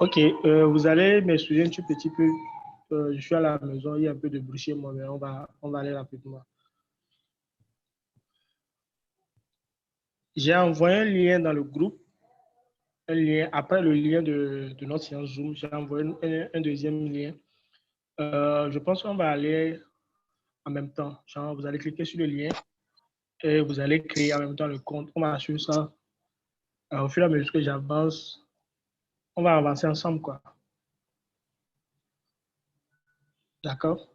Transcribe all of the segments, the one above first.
Ok, vous allez m'excuser un tout petit peu. Je suis à la maison, il y a un peu de bruit chez moi, mais on va aller rapidement. J'ai envoyé un lien dans le groupe, un lien, après le lien de notre séance Zoom, j'ai envoyé un deuxième lien. Je pense qu'on va aller en même temps. Genre, vous allez cliquer sur le lien et vous allez créer en même temps le compte. On va suivre ça au fur et à mesure que j'avance. On va avancer ensemble, quoi. D'accord?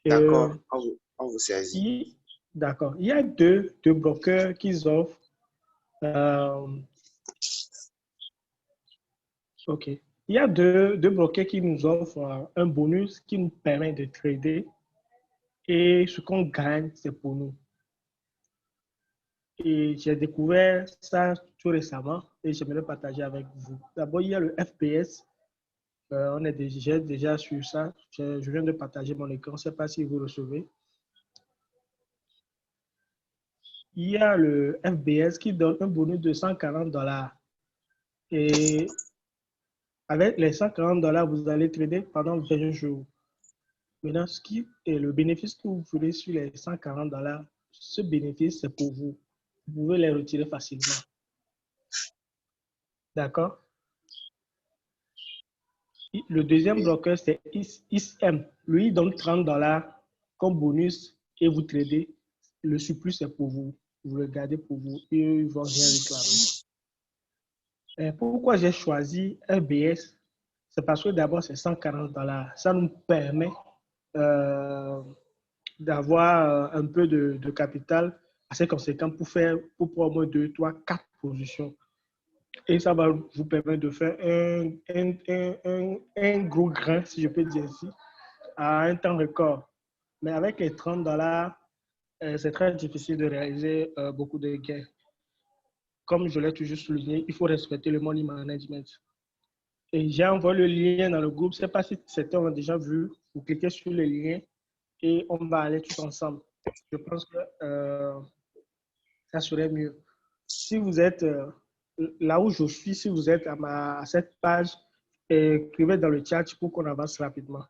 D'accord, Euh, on vous saisit. d'accord. Il y a deux brokers qui offrent. euh, OK. Il y a deux brokers qui nous offrent un bonus qui nous permet de trader et ce qu'on gagne, c'est pour nous. Et j'ai découvert ça tout récemment et j'aimerais le partager avec vous. D'abord, il y a le FPS. J'ai déjà sur ça. Je viens de partager mon écran. Je ne sais pas si vous recevez. Il y a le FBS qui donne un bonus de 140 $. Et avec les 140 $, vous allez trader pendant 20 jours. Maintenant, ce qui est le bénéfice que vous ferez sur les 140 $, ce bénéfice, c'est pour vous. Vous pouvez les retirer facilement. D'accord? Le deuxième Oui. bloqueur, c'est ISM. Lui, il donne 30 $ comme bonus et vous tradez. Le surplus, c'est pour vous. Vous le gardez pour vous et ils ne vont rien réclamer. Et pourquoi j'ai choisi RBS? C'est parce que d'abord, c'est 140 $. Ça nous permet euh, d'avoir un peu de capital assez conséquent pour au moins 2, 3, 4 positions. Et ça va vous permettre de faire un gros grain, si je peux dire ainsi, à un temps record. Mais avec les 30 $, c'est très difficile de réaliser beaucoup de gains. Comme je l'ai toujours souligné, il faut respecter le money management. Et j'ai envoyé le lien dans le groupe. Je ne sais pas si certains ont déjà vu. Vous cliquez sur le lien et on va aller tous ensemble. Je pense que ça serait mieux. Si vous êtes là où je suis, si vous êtes à cette page, écrivez dans le chat pour qu'on avance rapidement.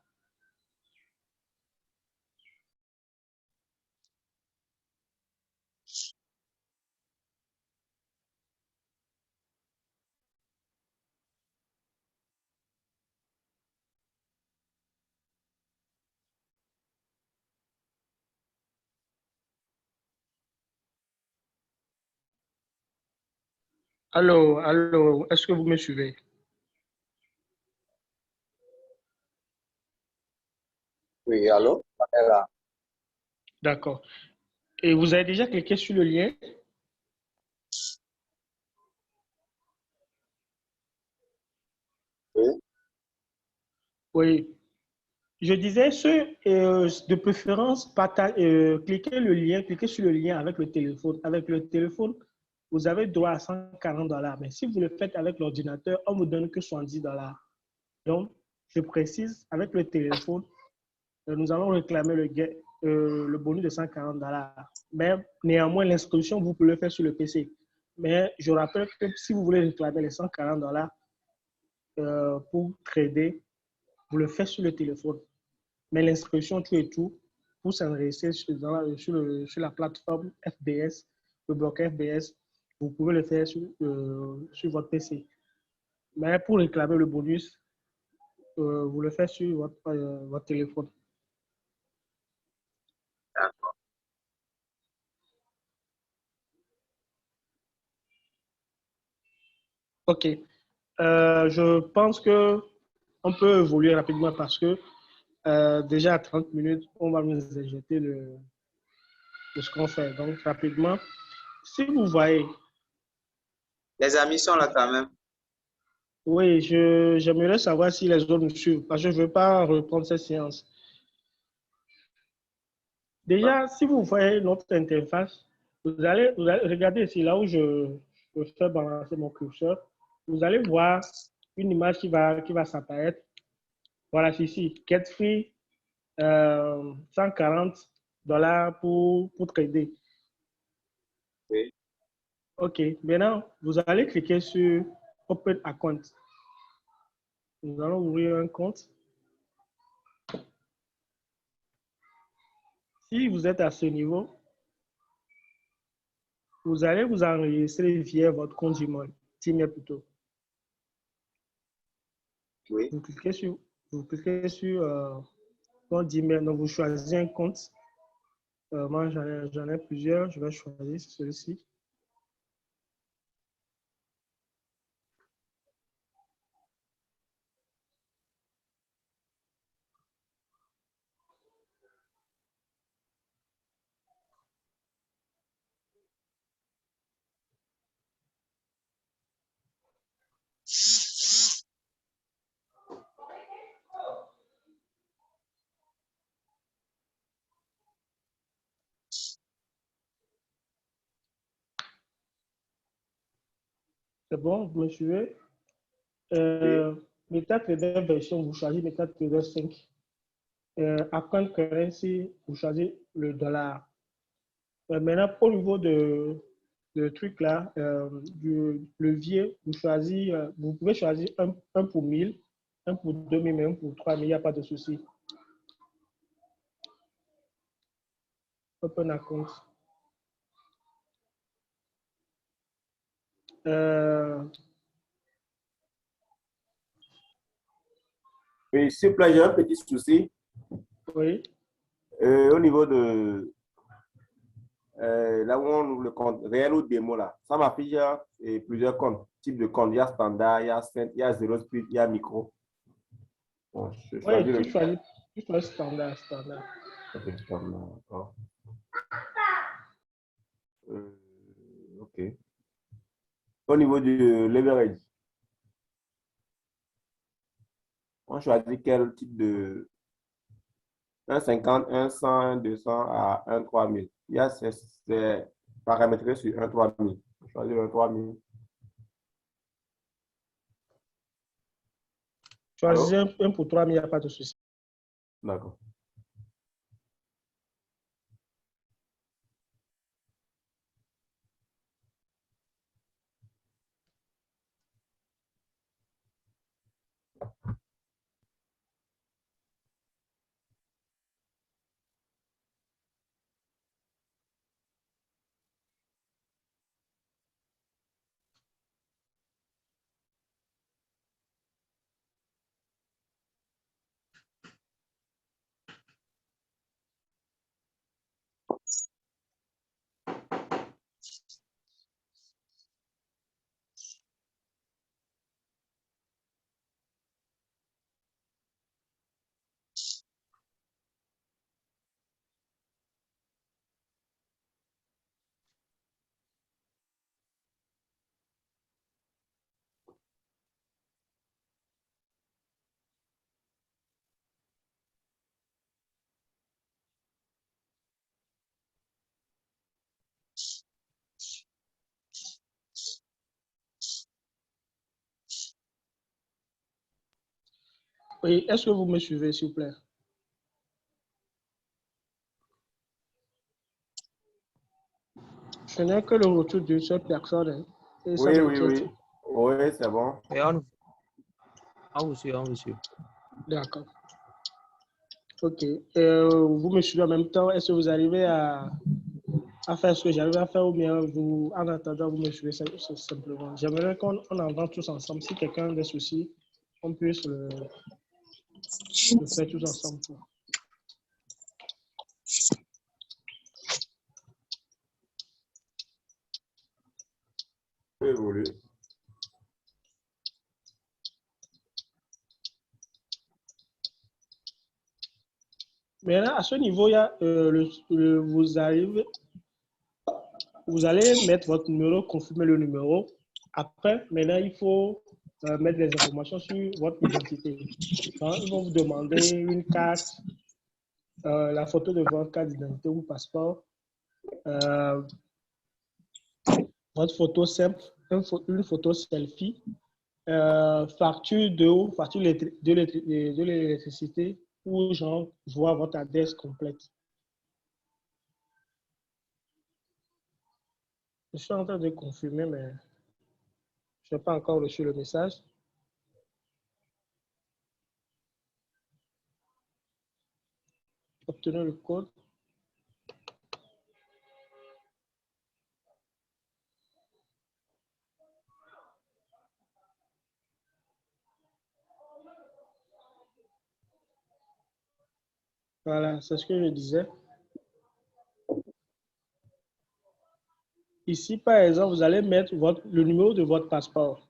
Allô, allô, est-ce que vous me suivez? Oui, allô? Là. D'accord. Et vous avez déjà cliqué sur le lien? Oui. Oui. Je disais, ceux de préférence, cliquez le lien, cliquez sur le lien avec le téléphone. Avec le téléphone, vous avez droit à 140 $. Mais si vous le faites avec l'ordinateur, on ne vous donne que 70 $. Donc, je précise, avec le téléphone, nous allons réclamer le bonus de 140 $. Mais néanmoins, l'inscription, vous pouvez le faire sur le PC. Mais je rappelle que si vous voulez réclamer les 140 $ pour trader, vous le faites sur le téléphone. Mais l'inscription, tout et tout, pour s'enregistrer sur la plateforme FBS, le bloc FBS, vous pouvez le faire sur votre PC. Mais pour réclamer le bonus, vous le faites sur votre téléphone. OK. Je pense que on peut évoluer rapidement parce que déjà à 30 minutes, on va nous éjecter de ce qu'on fait. Donc, rapidement, si vous voyez, Les amis sont là quand même. oui, j'aimerais savoir si les autres nous suivent parce que je ne veux pas reprendre cette séance. Déjà, si vous voyez notre interface, vous allez regarder ici, là où je fais balancer mon curseur, vous allez voir une image qui va s'apparaître. Voilà, c'est ici, Get Free, 140 $ pour trader. Oui. OK. Maintenant, vous allez cliquer sur Open Account. Nous allons ouvrir un compte. Si vous êtes à ce niveau, vous allez vous enregistrer via votre compte Gmail plutôt. Oui. Vous cliquez sur compte Gmail. Donc, vous choisissez un compte. Moi, j'en ai plusieurs. Je vais choisir celui-ci. C'est bon, vous me suivez? MetaTrader version, vous choisissez MetaTrader 5. Account currency, vous choisissez le dollar. Maintenant, au niveau de truc là, du levier, vous pouvez choisir un pour 1000, un pour 2000, mais un pour 3000, il n'y a pas de souci. Open account. Oui, s'il vous plaît, j'ai un petit souci. Oui. Au niveau de là où on ouvre le compte, réel ou démo, là, ça m'affiche plusieurs comptes, types de comptes. Il y a standard, il y a Saint, il y a Zero Split, il y a micro. Bon, je Oui, choisis tu choisis standard. Ok, standard. Ok. Au niveau du leverage, on choisit quel type de 1,50, 1,100, 200 à 1,3000. Il y a c'est paramétré sur 1,3000. On choisit 1,3000. Choisissez un pour 3000, il n'y a pas de souci. D'accord. Oui, est-ce que vous me suivez, s'il vous plaît? Je n'ai que le retour d'une seule personne. Hein, et ça Oui, m'inquiète. Oui, c'est bon. Et on vous suit. D'accord. OK. Vous me suivez en même temps. Est-ce que vous arrivez à faire ce que j'arrive à faire ou bien vous, en attendant, vous me suivez simplement? J'aimerais qu'on avance tous ensemble. Si quelqu'un a des soucis, on puisse le faire tous ensemble. Oui, évoluer. Mais là, à ce niveau, il y a, vous allez mettre votre numéro, confirmer le numéro. Après, maintenant, il faut mettre les informations sur votre identité. Donc, ils vont vous demander une carte, la photo de votre carte d'identité ou passeport, votre photo simple, une photo selfie, facture d'eau, facture de l'électricité ou genre voir votre adresse complète. Je suis en train de confirmer, mais je n'ai pas encore reçu le message. Obtenir le code. Voilà, c'est ce que je disais. Ici, par exemple, vous allez mettre le numéro de votre passeport.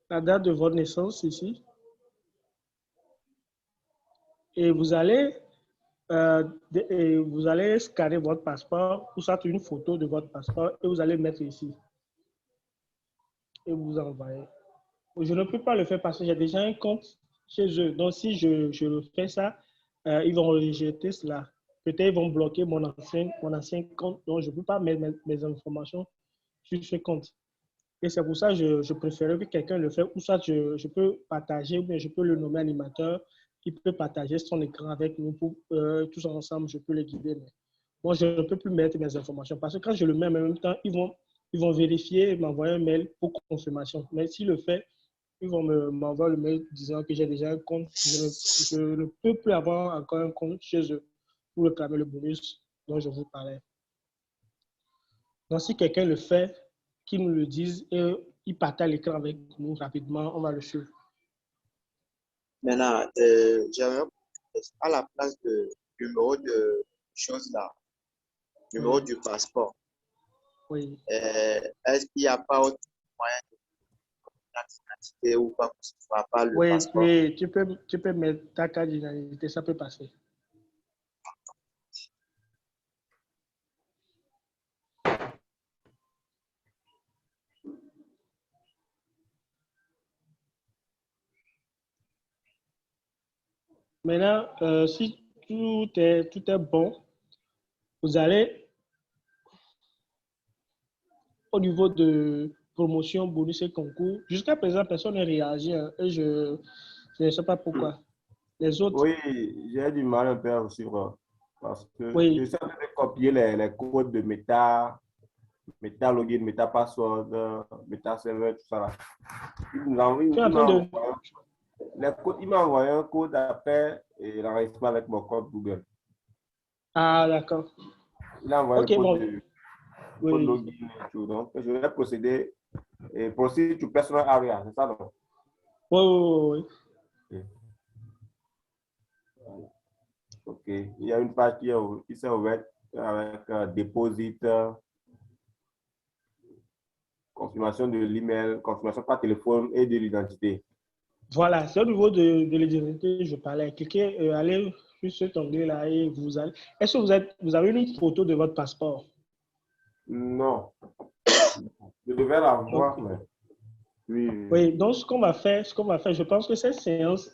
La date de votre naissance ici. Et vous allez scanner votre passeport ou sortir une photo de votre passeport et vous allez mettre ici. Et vous envoyez. Je ne peux pas le faire parce que j'ai déjà un compte chez eux. Donc, si je fais ça, ils vont rejeter cela. Peut-être ils vont bloquer mon ancien compte. Donc, je ne peux pas mettre mes informations sur ce compte. Et c'est pour ça que je préférais que quelqu'un le fasse. Ou soit je peux partager, ou bien je peux le nommer animateur qui peut partager son écran avec nous pour tous ensemble, je peux les guider. Mais moi, je ne peux plus mettre mes informations parce que quand je le mets en même temps, ils vont vérifier et m'envoyer un mail pour confirmation. Mais s'il le fait, ils vont m'envoyer le mail disant que j'ai déjà un compte. Je ne peux plus avoir encore un compte chez eux pour réclamer le bonus dont je vous parlais. Donc, si quelqu'un le fait, qu'il nous le dise et il partage l'écran avec nous rapidement, on va le suivre. Maintenant, j'aimerais à la place de numéro de choses là, numéro Oui. du passeport, Oui. est-ce qu'il n'y a pas autre moyen d'identité ou pas que ce ne soit pas le Oui, passeport? oui, tu peux mettre ta carte d'identité, ça peut passer. Maintenant, si tout est bon, vous allez au niveau de promotion, bonus et concours. Jusqu'à présent, personne n'a réagi hein, et je ne sais pas pourquoi. Les autres, Oui, j'ai du mal un peu à suivre parce que je oui, suis en train de copier les codes de Meta Login, Meta Password, Meta Server, tout ça là. tu es en train de... Il m'a envoyé un code après l'enregistrement avec mon compte Google. Ah, d'accord. Il a envoyé Ok, bon, le code oui. login et tout. Donc, je vais procéder et proceed to personal area, c'est ça, non? Oui, oui, oui. Ok. Ok. Il y a une page qui s'est ouverte avec deposit, confirmation de l'email, confirmation par téléphone et de l'identité. Voilà, c'est au niveau de l'identité, je parlais. Cliquez, allez sur cet onglet-là et vous allez. Est-ce que vous avez une photo de votre passeport? Non, je devais l'avoir, Donc, mais oui. oui, donc ce qu'on va faire, je pense que cette séance,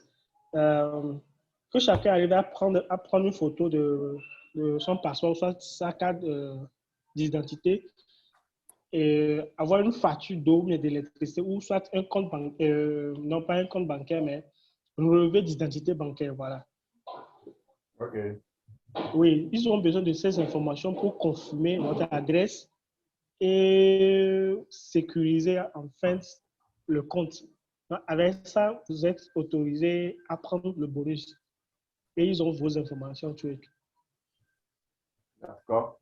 que chacun arrive à prendre une photo de son passeport, soit sa carte d'identité, et avoir une facture d'eau, mais d'électricité, ou soit un compte bancaire, non pas un compte bancaire, mais un relevé d'identité bancaire, voilà. Ok. Oui, ils ont besoin de ces informations pour confirmer votre adresse et sécuriser enfin le compte. Avec ça, vous êtes autorisé à prendre le bonus et ils ont vos informations. D'accord.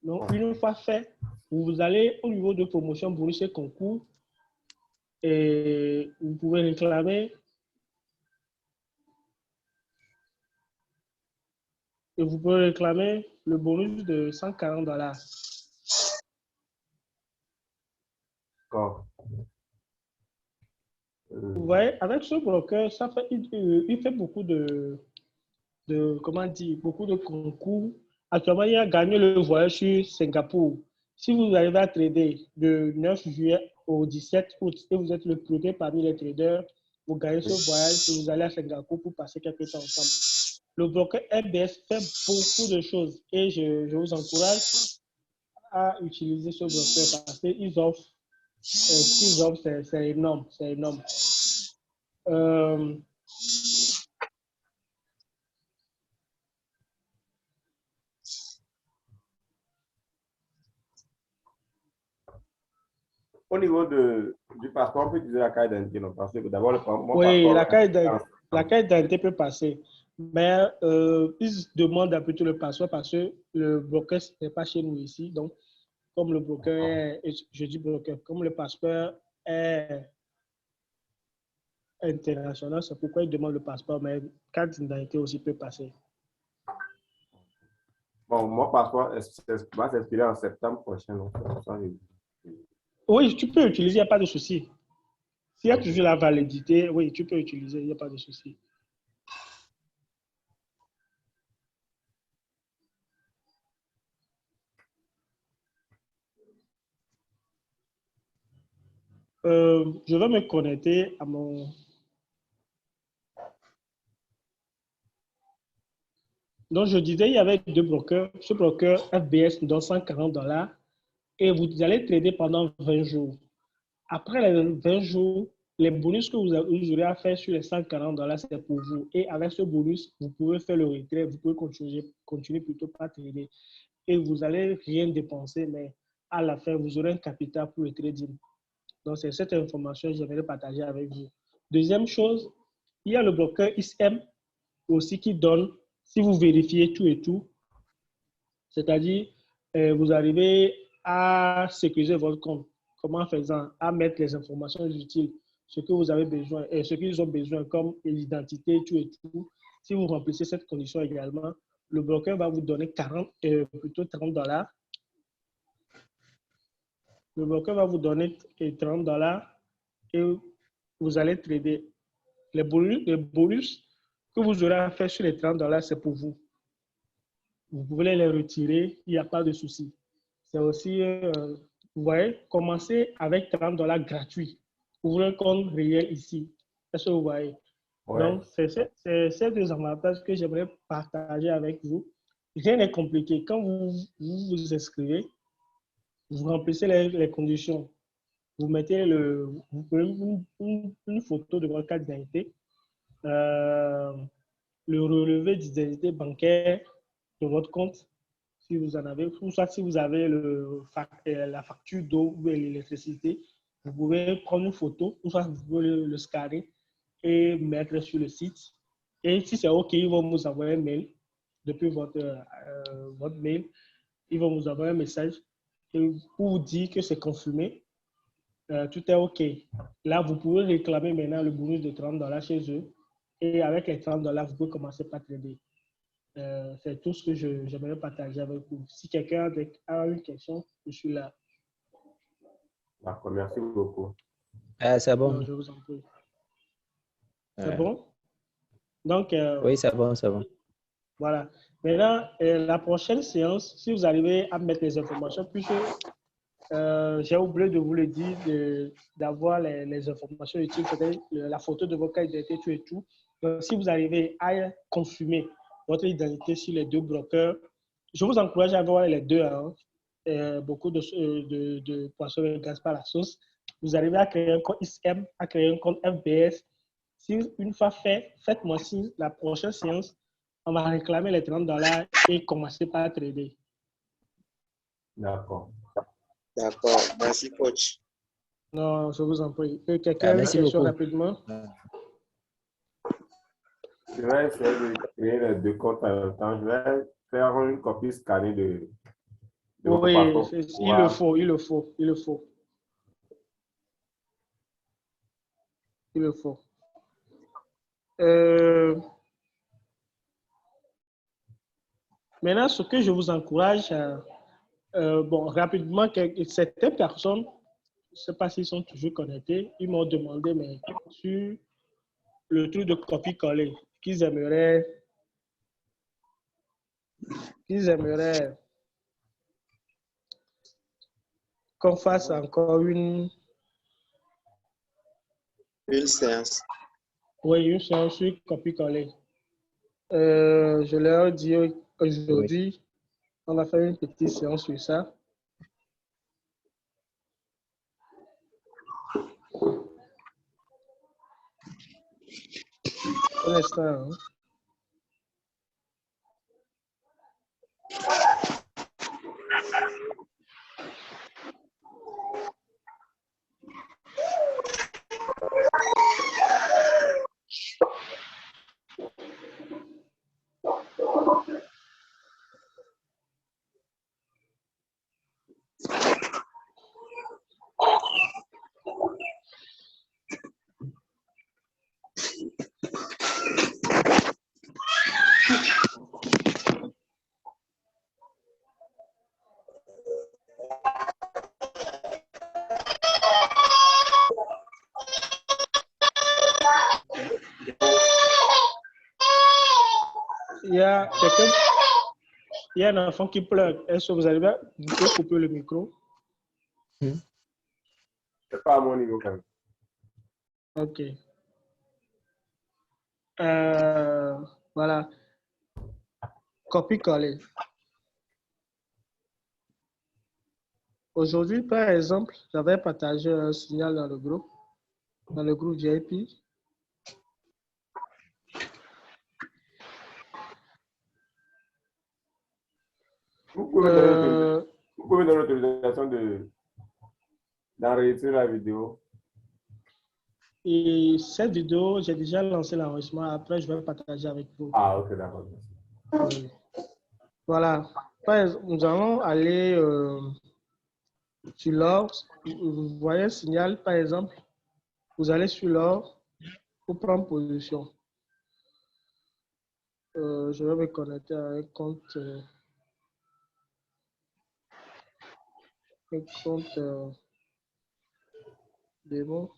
Donc, une fois fait, vous allez au niveau de promotion bonus et concours et vous pouvez réclamer le bonus de $140. D'accord. Vous voyez, avec ce broker, il fait beaucoup comment dire, beaucoup de concours. Actuellement, il a gagné le voyage sur Singapour. Si vous arrivez à trader de 9 juillet au 17 août et vous êtes le premier parmi les traders, vous gagnez ce voyage et vous allez à Singapour pour passer quelques temps ensemble. Le broker MBS fait beaucoup de choses et je vous encourage à utiliser ce broker parce qu'ils offrent, ce qu'ils offrent, c'est énorme, c'est énorme. Euh, Au niveau du passeport, on peut utiliser la carte d'identité, non? Parce que d'abord, mon oui, passeport. la carte d'identité peut passer. Mais ils demandent plutôt le passeport parce que le broker n'est pas chez nous ici. Donc, comme le broker, je dis broker, comme le passeport est international, c'est pourquoi ils demandent le passeport. Mais carte d'identité aussi peut passer. Bon, mon passeport va s'expirer en septembre prochain. Donc, oui, tu peux utiliser, il n'y a pas de souci. S'il y a toujours la validité, oui, tu peux utiliser, il n'y a pas de souci. Je vais me connecter à mon... Donc, je disais, il y avait deux brokers. Ce broker FBS nous donne $140 et vous allez trader pendant 20 jours. Après les 20 jours, les bonus que vous aurez à faire sur les $140, c'est pour vous. Et avec ce bonus, vous pouvez faire le retrait, vous pouvez continuer plutôt par trader. Et vous n'allez rien dépenser, mais à la fin, vous aurez un capital pour le trading. Donc, c'est cette information que j'aimerais partager avec vous. Deuxième chose, il y a le broker ISM aussi qui donne, si vous vérifiez tout et tout, c'est-à-dire, vous arrivez à sécuriser votre compte. Comment faisant? À mettre les informations utiles, ce que vous avez besoin et ce qu'ils ont besoin, comme l'identité, tout et tout. Si vous remplissez cette condition également, le broker va vous donner plutôt $30. Le broker va vous donner $30 et vous allez trader. Les bonus que vous aurez à faire sur les $30, c'est pour vous. Vous pouvez les retirer, il n'y a pas de souci. C'est aussi, vous voyez, commencer avec $30 gratuits. Ouvrez un compte réel ici. Est-ce que vous voyez? Ouais. Donc, c'est ces deux avantages que j'aimerais partager avec vous. Rien n'est compliqué. Quand vous inscrivez, vous remplissez les conditions. Vous mettez vous prenez une photo de votre carte d'identité, le relevé d'identité bancaire de votre compte, si vous en avez, ou soit si vous avez la facture d'eau ou l'électricité, vous pouvez prendre une photo, ou soit vous pouvez le scanner et mettre sur le site. Et si c'est OK, ils vont vous envoyer un mail depuis votre mail. Ils vont vous envoyer un message pour vous dire que c'est confirmé. Tout est OK. Là, vous pouvez réclamer maintenant le bonus de $30 chez eux. Et avec les $30, vous pouvez commencer par trader. C'est tout ce que j'aimerais partager avec vous. Si quelqu'un a une question, je suis là. D'accord, merci beaucoup. C'est bon. Je vous en prie. C'est bon? Donc, oui, c'est bon, c'est bon. Voilà. Maintenant, la prochaine séance, si vous arrivez à mettre les informations, puisque j'ai oublié de vous le dire, d'avoir les informations utiles, c'est-à-dire la photo de votre carte d'identité, tout et tout. Donc, si vous arrivez à confirmer votre identité sur les deux brokers, je vous encourage à voir les deux. Hein. Beaucoup de poissons ne gaspent pas la sauce. Vous arrivez à créer un compte ISM, à créer un compte FBS. Si une fois fait, faites-moi signe, la prochaine séance, on va réclamer les $30 et commencer par trader. D'accord. D'accord. Merci, coach. Non, je vous en prie. Quelqu'un a une question rapidement? Je vais essayer de créer les deux comptes en même temps. Je vais faire une copie scannée de oui, passeport. Il le faut. Il le faut. Maintenant, ce que je vous encourage, bon, rapidement, certaines personnes, je ne sais pas s'ils sont toujours connectés, ils m'ont demandé, mais sur le truc de copier-coller, qu'ils aimeraient qu'on fasse encore une séance. Oui, une séance sur copier-coller. Je leur dis aujourd'hui, on va faire une petite séance sur ça. Un instant. Hein. Il y a un enfant qui pleure. Est-ce que vous pouvez couper le micro? C'est pas à mon niveau quand même. Ok. Voilà. Copie-coller. Aujourd'hui, par exemple, j'avais partagé un signal dans le groupe VIP. Vous pouvez donner l'autorisation d'enregistrer la vidéo. Et cette vidéo, j'ai déjà lancé l'enregistrement. Après, je vais partager avec vous. Ah, ok, d'accord. Oui. Voilà. Par exemple, nous allons aller sur l'or. Vous voyez le signal, par exemple. Vous allez sur l'or pour prendre position. Je vais me connecter à un compte. Démo.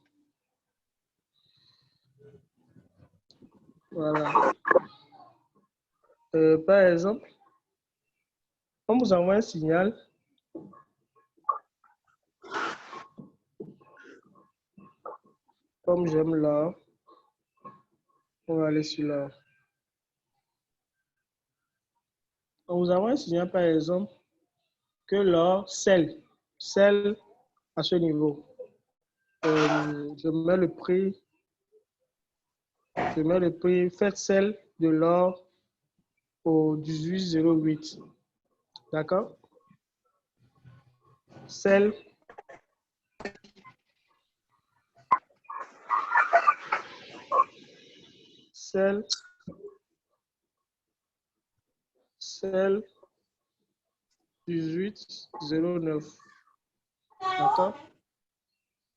Voilà. Par exemple, on vous envoie un signal. Comme j'aime l'or, on va aller sur l'or. On vous envoie un signal, par exemple, que l'or scelle à ce niveau. Je mets le prix, faites celle de l'or au 18,08. D'accord? Celle celle 18,09. D'accord?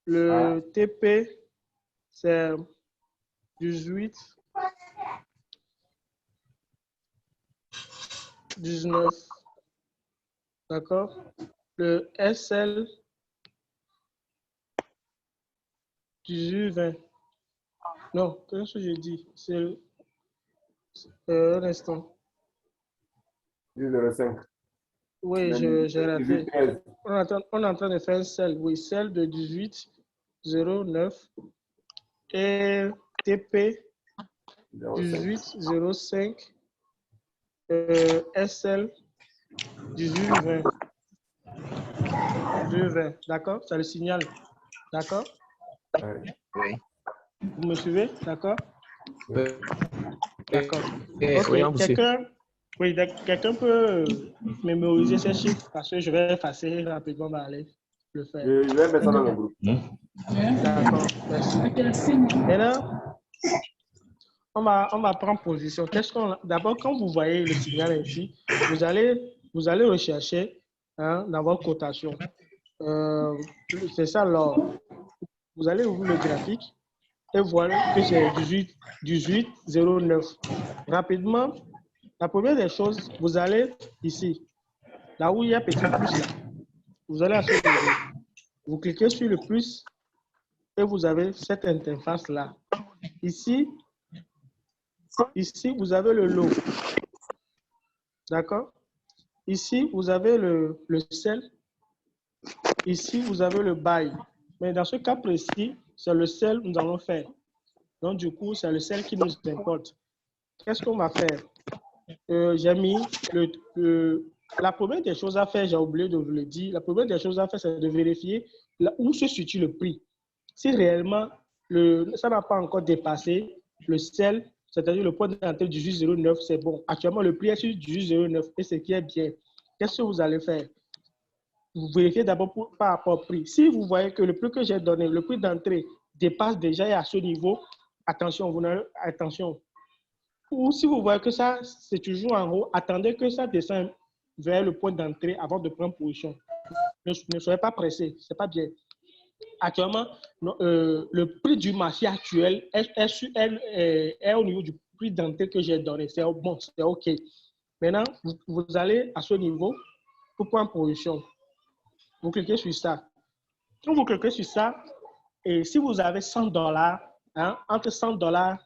Le TP, c'est 18,19. D'accord? Le SL, 18,20. Non, qu'est-ce que je dis? C'est un instant. 18,05. Oui, j'ai raté. 18,13. On est en train de faire un sel. Oui, sel de 18,09 et TP 18,05 SL 18,20. 18,20. D'accord? C'est le signal. D'accord? Oui. Vous me suivez? D'accord? D'accord. Ok. Oui, on vous suit. Quelqu'un peut mémoriser ces chiffres parce que je vais effacer rapidement le faire. Je vais mettre ça dans le groupe. D'accord, merci. Maintenant, on va prendre position. D'abord, quand vous voyez le signal ainsi, vous allez rechercher dans votre cotation. C'est ça l'or. Vous allez ouvrir le graphique et voir que c'est 18,09. Rapidement, la première des choses, vous allez ici, là où il y a petit plus là. Vous allez à ce niveau. Vous cliquez sur le plus et vous avez cette interface là. Ici, vous avez le lot. D'accord? Ici, vous avez le sell. Ici, vous avez le buy. Mais dans ce cas précis, c'est le sell que nous allons faire. Donc, du coup, c'est le sell qui nous importe. Qu'est-ce qu'on va faire? J'ai mis la première des choses à faire, j'ai oublié de vous le dire, la première des choses à faire, c'est de vérifier où se situe le prix. Si réellement ça n'a pas encore dépassé le sel, c'est-à-dire le point d'entrée du 18,09, c'est bon. Actuellement, le prix est sur 18,09 et ce qui est bien. Qu'est-ce que vous allez faire? Vous vérifiez d'abord par rapport au prix. Si vous voyez que le prix que j'ai donné, le prix d'entrée dépasse déjà et à ce niveau, attention, attention. Ou si vous voyez que ça, c'est toujours en haut, attendez que ça descende vers le point d'entrée avant de prendre position. Ne soyez pas pressé, c'est pas bien. Actuellement, le prix du marché actuel est au niveau du prix d'entrée que j'ai donné. C'est bon, c'est OK. Maintenant, vous allez à ce niveau pour prendre position. Vous cliquez sur ça. Quand vous cliquez sur ça, et si vous avez $100, hein, entre $100,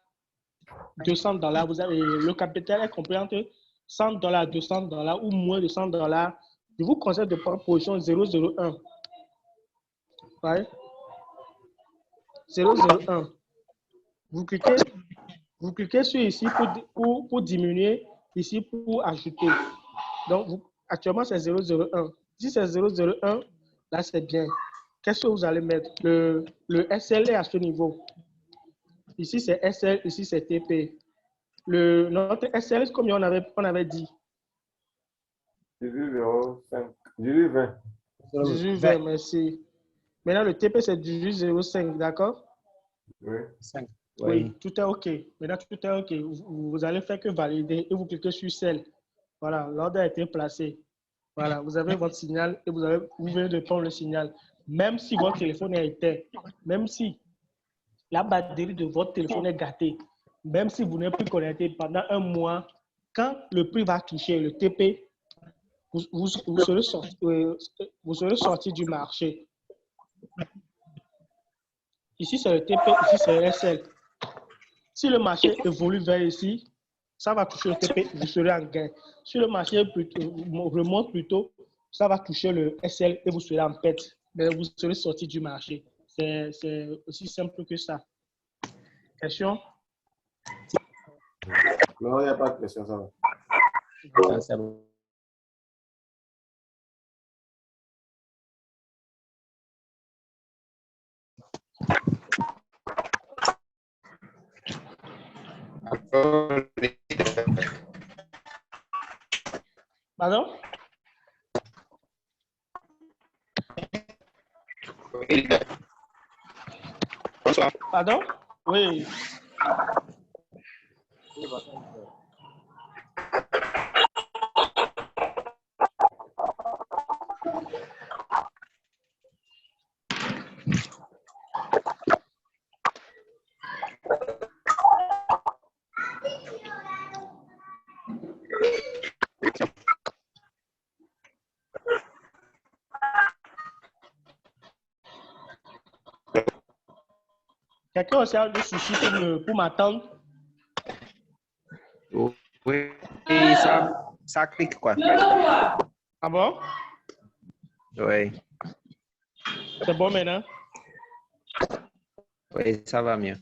$200, vous avez, le capital est compris entre $100, $200 ou moins de $100. Je vous conseille de prendre position 001. Ouais. 001. Vous cliquez sur ici pour diminuer, ici pour ajouter. Donc, actuellement, c'est 001. Si c'est 001, là, c'est bien. Qu'est-ce que vous allez mettre? Le SL est à ce niveau. Ici, c'est SL, ici, c'est TP. Notre SL, comme on avait dit. 18,05. 18,20. 18,20, merci. Maintenant, le TP, c'est 18,05, d'accord? Oui. 5. Oui, tout est OK. Maintenant, tout est OK. Vous allez faire que valider et vous cliquez sur celle. Voilà, l'ordre a été placé. Voilà, vous avez votre signal et vous venez de prendre le signal. Même si votre téléphone est éteint, même si la batterie de votre téléphone est gâtée, même si vous n'êtes plus connecté pendant un mois, quand le prix va toucher le TP, vous serez sorti du marché. Ici, c'est le TP, ici, c'est le SL. Si le marché évolue vers ici, ça va toucher le TP, vous serez en gain. Si le marché remonte plutôt, ça va toucher le SL et vous serez en perte. Mais vous serez sorti du marché. C'est aussi simple que ça. Question? Non, il n'y a pas de question, ça va. C'est bon. Pardon? Bonsoir. Pardon? Oui. Quelqu'un aussi a des soucis pour m'attendre? Oui, ça clique quoi. Ah bon? Oui, C'est bon maintenant? oui, ça va mieux.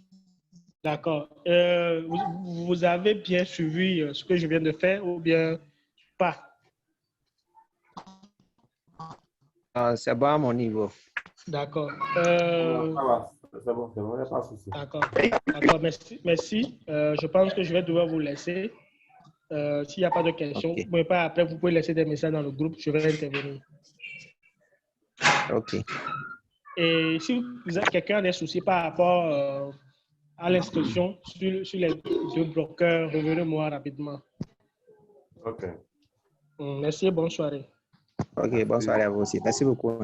D'accord. Vous avez bien suivi ce que je viens de faire ou bien pas? C'est bon à mon niveau. D'accord. Ça va. C'est bon, il n'y a pas de souci. D'accord. D'accord, merci. Je pense que je vais devoir vous laisser. S'il n'y a pas de questions, Ok. vous pouvez pas, après, vous pouvez laisser des messages dans le groupe, je vais intervenir. Ok. Et si quelqu'un a des soucis par rapport à l'inscription sur les deux bloqueurs, revenez-moi rapidement. OK. Merci et bonne soirée. Ok, bonne soirée à vous aussi. Merci beaucoup.